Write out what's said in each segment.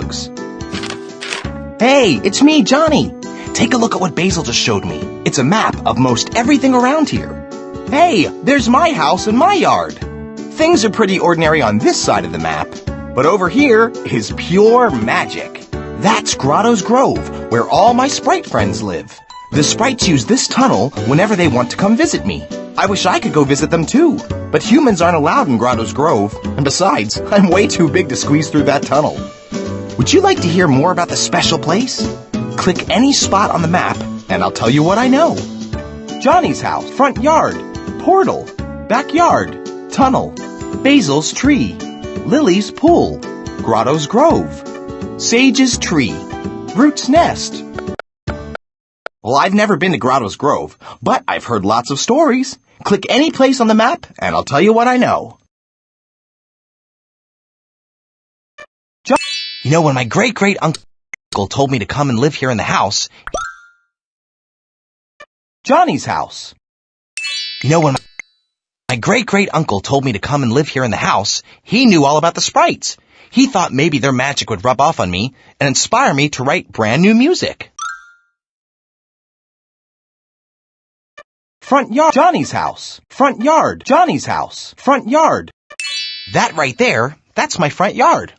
bugs. Hey, it's me, Johnny. Take a look at what Basil just showed me. It's a map of most everything around here. Hey, there's my house and my yard. Things are pretty ordinary on this side of the map, but over here is pure magic. That's Grotto's Grove, where all my Sprite friends live. The Sprites use this tunnel whenever they want to come visit me. I wish I could go visit them too, but humans aren't allowed in Grotto's Grove, and besides, I'm way too big to squeeze through that tunnel. Would you like to hear more about the special place? Click any spot on the map, and I'll tell you what I know. Johnny's house, front yard, portal, backyard, tunnel, Basil's tree, Lily's pool, Grotto's Grove, Sage's tree, Root's nest. Well, I've never been to Grotto's Grove, but I've heard lots of stories. Click any place on the map, and I'll tell you what I know. You know, when my great-great-uncle told me to come and live here in the house, Johnny's house. You know, when my great-great-uncle told me to come and live here in the house, he knew all about the Sprites. He thought maybe their magic would rub off on me and inspire me to write brand new music. Front yard, Johnny's house. Front yard, Johnny's house. Front yard. That right there, that's my front yard.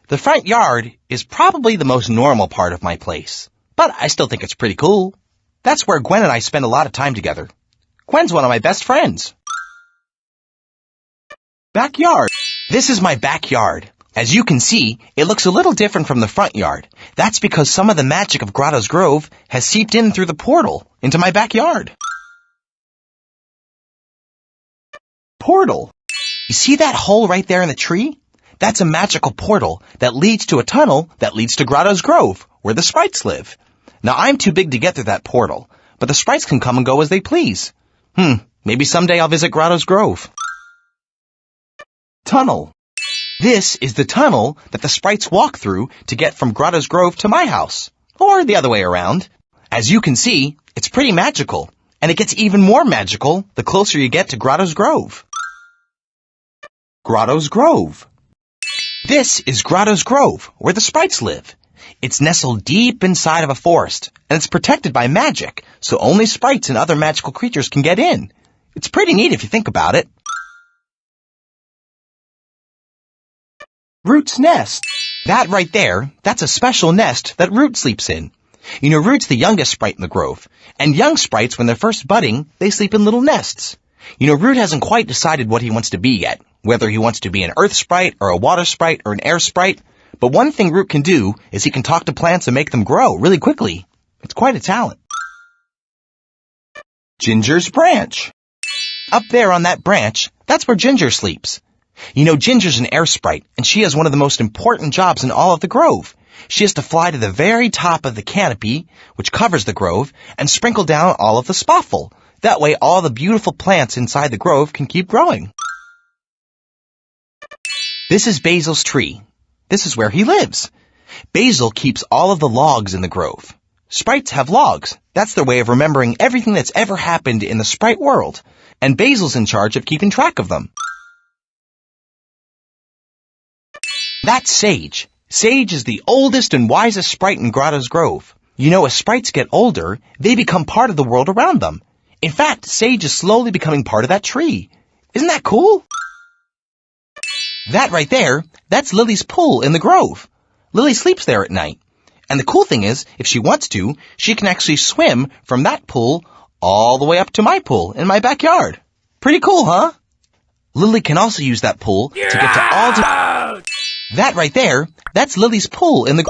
The front yard is probably the most normal part of my place, but I still think it's pretty cool. That's where Gwen and I spend a lot of time together. Gwen's one of my best friends. Backyard. This is my backyard. As you can see, it looks a little different from the front yard. That's because some of the magic of Grotto's Grove has seeped in through the portal into my backyard. Portal. You see that hole right there in the tree? That's a magical portal that leads to a tunnel that leads to Grotto's Grove, where the Sprites live. Now, I'm too big to get through that portal, but the Sprites can come and go as they please. Maybe someday I'll visit Grotto's Grove. Tunnel. This is the tunnel that the Sprites walk through to get from Grotto's Grove to my house, or the other way around. As you can see, it's pretty magical, and it gets even more magical the closer you get to Grotto's Grove. Grotto's Grove. This is Grotto's Grove, where the Sprites live. It's nestled deep inside of a forest, and it's protected by magic, so only Sprites and other magical creatures can get in. It's pretty neat if you think about it. Root's nest. That right there, that's a special nest that Root sleeps in. You know, Root's the youngest Sprite in the grove, and young Sprites, when they're first budding, they sleep in little nests. You know, Root hasn't quite decided what he wants to be yet, whether he wants to be an earth sprite or a water sprite or an air sprite. But one thing Root can do is he can talk to plants and make them grow really quickly. It's quite a talent. Ginger's branch. Up there on that branch, that's where Ginger sleeps. You know, Ginger's an air sprite, and she has one of the most important jobs in all of the grove. She has to fly to the very top of the canopy, which covers the grove, and sprinkle down all of the spoffle. That way all the beautiful plants inside the grove can keep growing. This is Basil's tree. This is where he lives. Basil keeps all of the logs in the grove. Sprites have logs. That's their way of remembering everything that's ever happened in the Sprite world. And Basil's in charge of keeping track of them. That's Sage. Sage is the oldest and wisest Sprite in Grotto's Grove. You know, as Sprites get older, they become part of the world around them. In fact, Sage is slowly becoming part of that tree. Isn't that cool? That right there, that's Lily's pool in the grove. Lily sleeps there at night. And the cool thing is, if she wants to, she can actually swim from that pool all the way up to my pool in my backyard. Pretty cool, huh? Lily can also use that pool to get to all the... That right there, that's Lily's pool in the...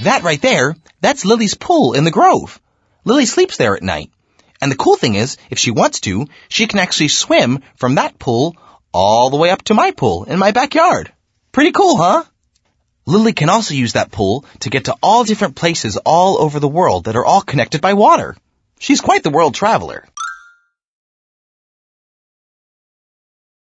That right there, that's Lily's pool in the grove. Lily sleeps there at night. And the cool thing is, if she wants to, she can actually swim from that pool all the way up to my pool in my backyard. Pretty cool, huh? Lily can also use that pool to get to all different places all over the world that are all connected by water. She's quite the world traveler.